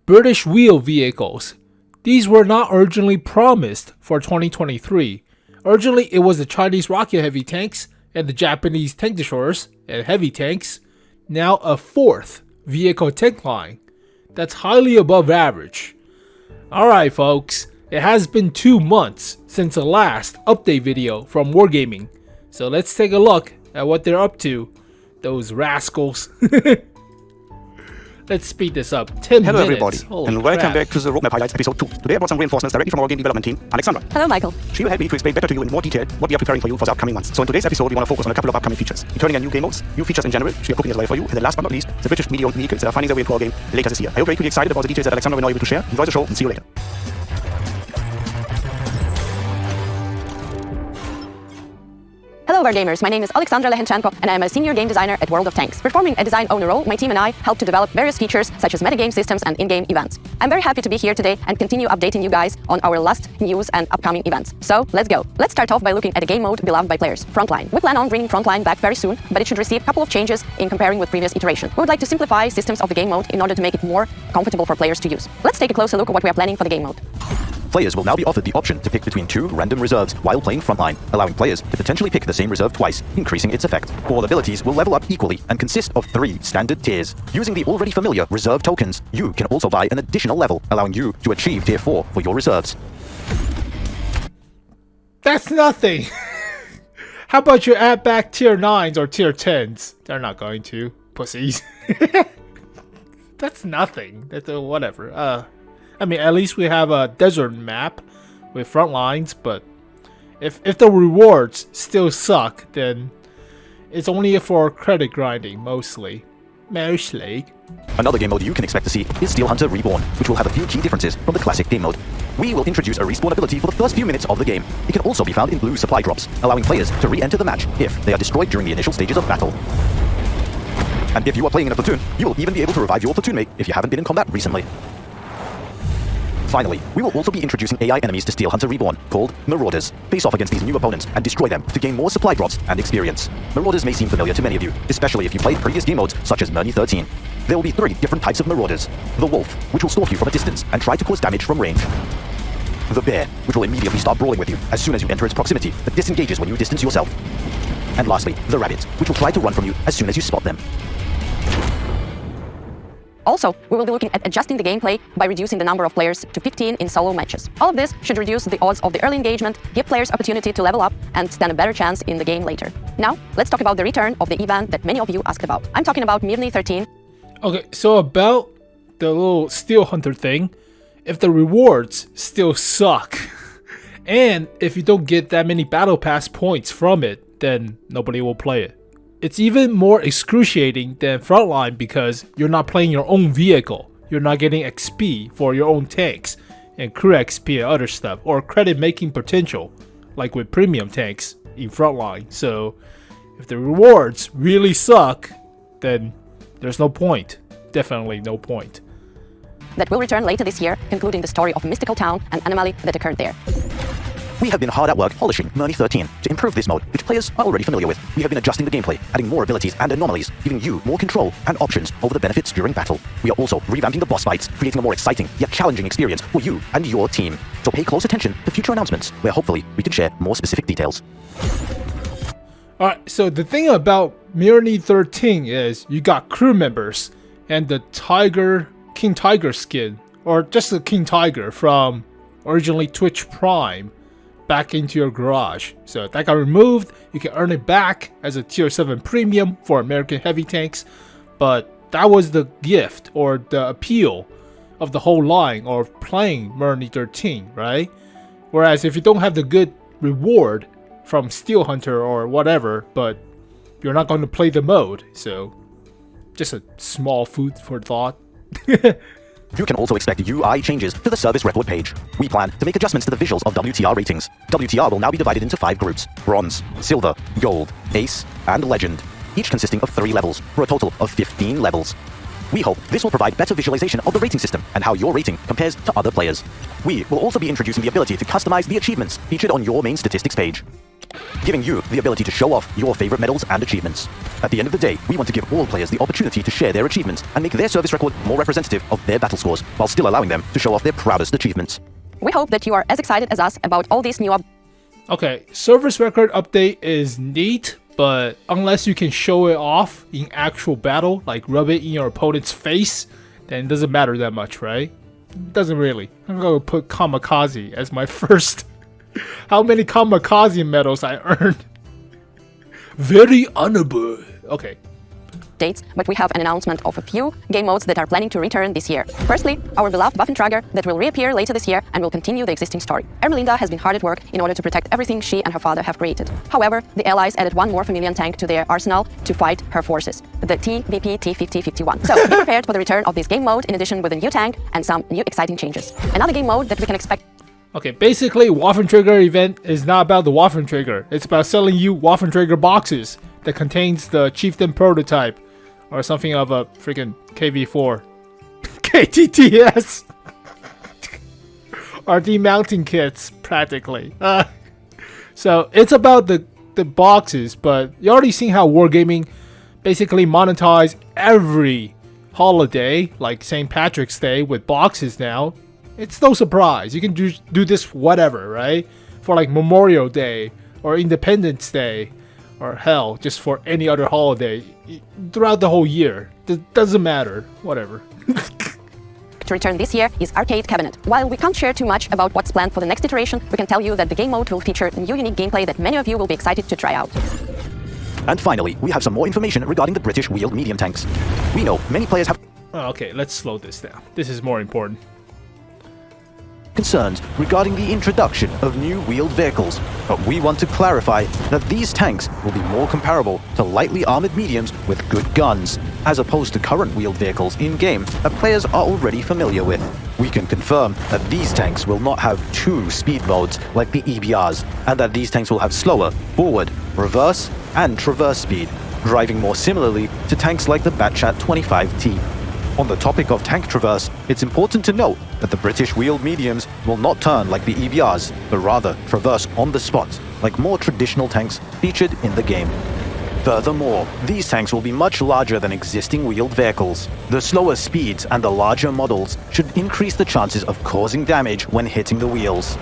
British wheel vehicles. These were not originally promised for 2023. Originally, it was the Chinese rocket heavy tanks and the Japanese tank destroyers and heavy tanks. Now a fourth vehicle tank line. That's highly above average. Alright folks, it has been 2 months since the last update video from Wargaming. So let's take a look at what they're up to. Those rascals. Let's speed this up. 10 Hello minutes. everybody, Holy and welcome crap. back to the Roadmap Highlights episode 2. Today I brought some reinforcements directly from our game development team, Aleksandra. Hello, Michael. She will help me to explain better to you in more detail what we are preparing for you for the upcoming months. So in today's episode we want to focus on a couple of upcoming features. Returning a new game modes, new features in general, which we are cooking as well for you, and then last but not least, the British medium vehicles that are finding their way into our game later this year. I hope you're equally excited about the details that Aleksandra will now be able to share. Enjoy the show and see you later. Hello, Wargamers. My name is Aleksandra Legenchenko, and I am a senior game designer at World of Tanks. Performing a design owner role, my team and I help to develop various features such as metagame systems and in-game events. I'm very happy to be here today and continue updating you guys on our last news and upcoming events. So, let's go. Let's start off by looking at a game mode beloved by players, Frontline. We plan on bringing Frontline back very soon, but it should receive a couple of changes in comparing with previous iteration. We would like to simplify systems of the game mode in order to make it more comfortable for players to use. Let's take a closer look at what we are planning for the game mode. Players will now be offered the option to pick between 2 random reserves while playing Frontline, allowing players to potentially pick the same reserve twice, increasing its effect. All abilities will level up equally and consist of 3 standard tiers. Using the already familiar reserve tokens, you can also buy an additional level, allowing you to achieve tier 4 for your reserves. That's nothing. How about you add back tier 9s or tier 10s? They're not going to. Pussies. That's nothing. That's whatever. I mean, at least we have a desert map with front lines, but if the rewards still suck, then it's only for credit grinding, mostly. Another game mode you can expect to see is Steel Hunter Reborn, which will have a few key differences from the classic game mode. We will introduce a respawn ability for the first few minutes of the game. It can also be found in blue supply drops, allowing players to re-enter the match if they are destroyed during the initial stages of battle. And if you are playing in a platoon, you will even be able to revive your platoon mate if you haven't been in combat recently. Finally, we will also be introducing AI enemies to Steel Hunter Reborn, called Marauders. Face off against these new opponents and destroy them to gain more supply drops and experience. Marauders may seem familiar to many of you, especially if you played previous game modes such as Mirny 13. There will be 3 different types of Marauders. The Wolf, which will stalk you from a distance and try to cause damage from range. The Bear, which will immediately start brawling with you as soon as you enter its proximity, but disengages when you distance yourself. And lastly, the Rabbit, which will try to run from you as soon as you spot them. Also, we will be looking at adjusting the gameplay by reducing the number of players to 15 in solo matches. All of this should reduce the odds of the early engagement, give players opportunity to level up, and stand a better chance in the game later. Now, let's talk about the return of the event that many of you asked about. I'm talking about Mirny 13. Okay, so about the little Steel Hunter thing, if the rewards still suck, and if you don't get that many Battle Pass points from it, then nobody will play it. It's even more excruciating than Frontline because you're not playing your own vehicle. You're not getting XP for your own tanks and crew XP and other stuff, or credit making potential, like with premium tanks in Frontline. So if the rewards really suck, then there's no point. Definitely no point. That will return later this year, concluding the story of Mystical Town and anomaly that occurred there. We have been hard at work polishing Mirny 13 to improve this mode, which players are already familiar with. We have been adjusting the gameplay, adding more abilities and anomalies, giving you more control and options over the benefits during battle. We are also revamping the boss fights, creating a more exciting yet challenging experience for you and your team. So pay close attention to future announcements, where hopefully we can share more specific details. Alright, so the thing about Mirny 13 is you got crew members and the King Tiger skin, or just the King Tiger from originally Twitch Prime, back into your garage. So that got removed. You can earn it back as a tier 7 premium for American heavy tanks, but that was the gift or the appeal of the whole line of playing Mirny 13, right? Whereas if you don't have the good reward from Steel Hunter or whatever, but you're not going to play the mode, so just a small food for thought. You can also expect UI changes to the service record page. We plan to make adjustments to the visuals of WTR ratings. WTR will now be divided into 5 groups: Bronze, Silver, Gold, Ace, and Legend, each consisting of 3 levels, for a total of 15 levels. We hope this will provide better visualization of the rating system and how your rating compares to other players. We will also be introducing the ability to customize the achievements featured on your main statistics page, giving you the ability to show off your favorite medals and achievements. At the end of the day, we want to give all players the opportunity to share their achievements and make their service record more representative of their battle scores, while still allowing them to show off their proudest achievements. We hope that you are as excited as us about all these new Okay, service record update is neat, but unless you can show it off in actual battle, like rub it in your opponent's face, then it doesn't matter that much, right? It doesn't really. I'm gonna put 𝘕𝗏𝗄𝗃 as my first. How many 𝘕𝗏𝗄𝗃 medals I earned? Very honorable. Okay. dates, but we have an announcement of a few game modes that are planning to return this year. Firstly, our beloved Waffentrager that will reappear later this year and will continue the existing story. 𝘕𝘰𝘵𝘪𝘠𝘭𝘺 has been hard at work in order to protect everything she and her father have created. However, the Allies added one more familiar tank to their arsenal to fight her forces, the 𝘕𝑉𝑃-T5051. So be prepared for the return of this game mode in addition with a new tank and some new exciting changes. Another game mode that we can expect. Okay, basically, Waffentrager event is not about the Waffentrager. It's about selling you Waffentrager boxes that contains the Chieftain prototype or something of a freaking KV4. KTTS! Or demounting kits, practically. So, it's about the boxes, but you already seen how Wargaming basically monetize every holiday, like St. Patrick's Day, with boxes now. It's no surprise. You can do this whatever, right? For like Memorial Day or Independence Day or hell, just for any other holiday throughout the whole year. It doesn't matter. Whatever. To return this year is Arcade Cabinet. While we can't share too much about what's planned for the next iteration, we can tell you that the game mode will feature new unique gameplay that many of you will be excited to try out. And finally, we have some more information regarding the British wheeled medium tanks. We know many players have Okay, let's slow this down. This is more important. concerns regarding the introduction of new wheeled vehicles, but we want to clarify that these tanks will be more comparable to lightly armored mediums with good guns, as opposed to current wheeled vehicles in-game that players are already familiar with. We can confirm that these tanks will not have two speed modes like the EBRs, and that these tanks will have slower forward, reverse, and traverse speed, driving more similarly to tanks like the Batchat 25T. On the topic of tank traverse, it's important to note that the British wheeled mediums will not turn like the EBRs, but rather traverse on the spot, like more traditional tanks featured in the game. Furthermore, these tanks will be much larger than existing wheeled vehicles. The slower speeds and the larger models should increase the chances of causing damage when hitting the wheels.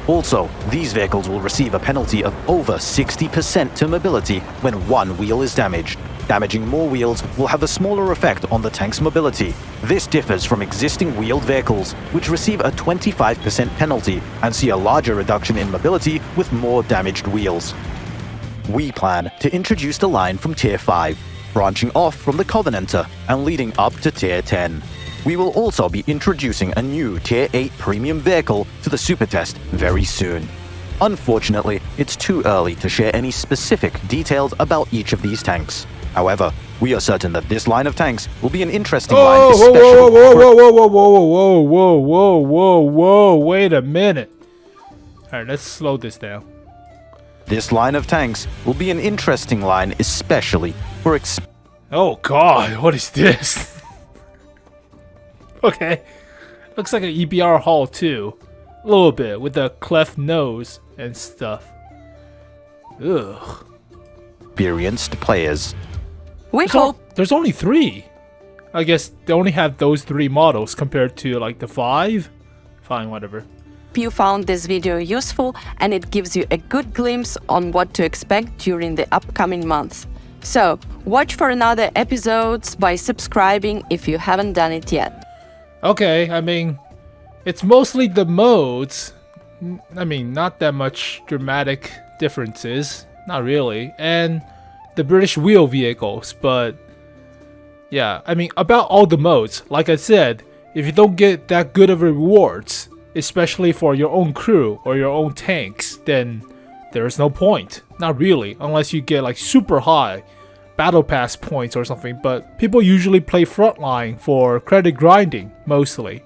Also, these vehicles will receive a penalty of over 60% to mobility when one wheel is damaged. Damaging more wheels will have a smaller effect on the tank's mobility. This differs from existing wheeled vehicles, which receive a 25% penalty and see a larger reduction in mobility with more damaged wheels. We plan to introduce the line from Tier 5, branching off from the Covenanter and leading up to Tier 10. We will also be introducing a new Tier 8 premium vehicle to the Super Test very soon. Unfortunately, it's too early to share any specific details about each of these tanks. However, we are certain that this line of tanks will be an interesting line, especially whoa, wait a minute. Alright, let's slow this down. This line of tanks will be an interesting line, especially for Oh god, what is this? Okay. Looks like an EBR hull too. A little bit, with the cleft nose and stuff. Ugh. experienced players. We hope There's only 3. I guess they only have those 3 models compared to like the 5. Fine, whatever. you found this video useful and it gives you a good glimpse on what to expect during the upcoming months. So, watch for another episodes by subscribing if you haven't done it yet. Okay, I mean, it's mostly the modes. I mean, not that much dramatic differences. Not really. And the British wheel vehicles, but yeah, I mean, about all the modes, like I said, if you don't get that good of rewards, especially for your own crew or your own tanks, then there's no point. Not really, unless you get like super high battle pass points or something, but people usually play Frontline for credit grinding, mostly.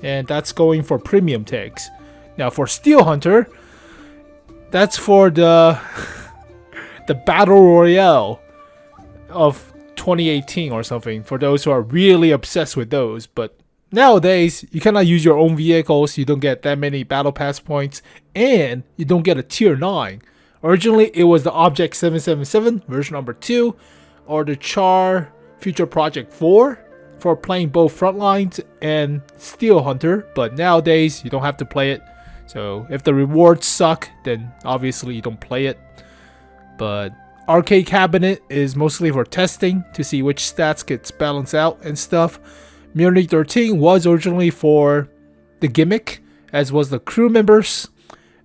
And that's going for premium tanks. Now for Steel Hunter, that's for the the Battle Royale of 2018 or something for those who are really obsessed with those. But nowadays, you cannot use your own vehicles, you don't get that many battle pass points, and you don't get a tier 9. Originally, it was the Object 777 version number 2, or the Char Future Project 4 for playing both Frontlines and Steel Hunter, but nowadays, you don't have to play it. So if the rewards suck, then obviously you don't play it. But Arcade Cabinet is mostly for testing to see which stats gets balanced out and stuff. Mirny 13 was originally for the gimmick, as was the crew members,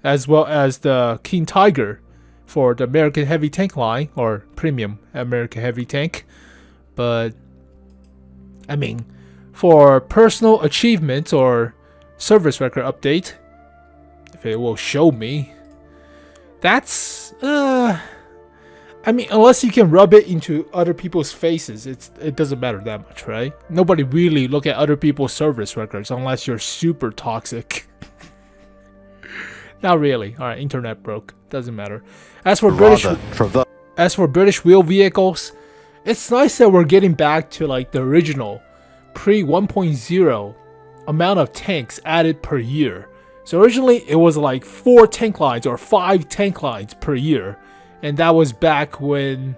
as well as the King Tiger for the American Heavy Tank line, or Premium American Heavy Tank. But, I mean, for personal achievements or service record update, if it will show me, that's, I mean, unless you can rub it into other people's faces, it doesn't matter that much, right? Nobody really look at other people's service records unless you're super toxic. Not really. Alright, internet broke. Doesn't matter. As for British wheel vehicles, it's nice that we're getting back to like the original pre 1.0 amount of tanks added per year. So originally it was like 4 tank lines or 5 tank lines per year. And that was back when,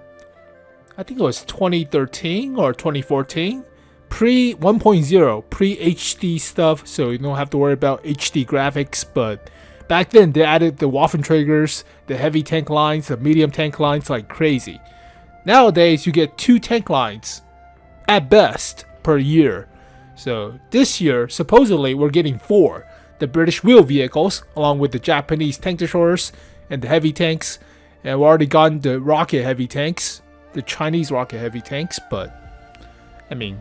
I think it was 2013 or 2014. Pre 1.0, pre HD stuff, so you don't have to worry about HD graphics. But back then they added the Waffentragers, the heavy tank lines, the medium tank lines like crazy. Nowadays you get 2 tank lines at best per year. So this year, supposedly we're getting 4. The British wheel vehicles, along with the Japanese tank destroyers and the heavy tanks. And we've already gotten the rocket heavy tanks, the Chinese rocket heavy tanks, but, I mean,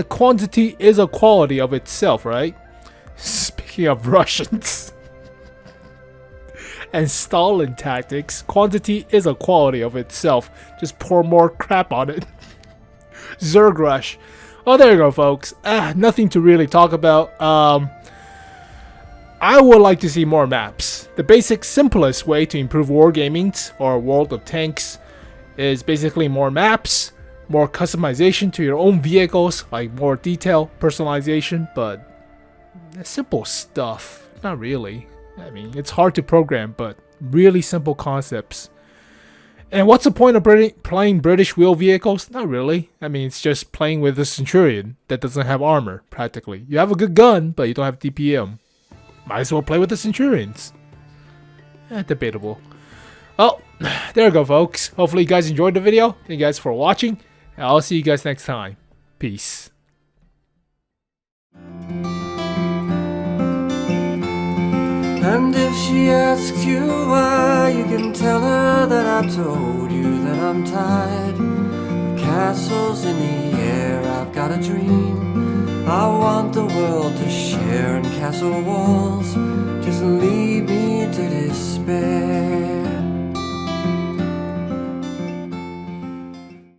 quantity is a quality of itself, right? Speaking of Russians and Stalin tactics, quantity is a quality of itself. Just pour more crap on it. Zerg Rush. Oh, there you go, folks. Nothing to really talk about. I would like to see more maps. The basic simplest way to improve wargaming or World of Tanks is basically more maps, more customization to your own vehicles, like more detail, personalization, but simple stuff. Not really. I mean, it's hard to program, but really simple concepts. And what's the point of playing British wheel vehicles? Not really. I mean, it's just playing with a Centurion that doesn't have armor, practically. You have a good gun, but you don't have DPM. Might as well play with the Centurions. Debatable. Well, there you go, folks. Hopefully you guys enjoyed the video. Thank you guys for watching. And I'll see you guys next time. Peace. And if she asks you why, you can tell her that I told you that I'm tired of castles in the air. I've got a dream I want the world to share, and castle walls just lead me to despair.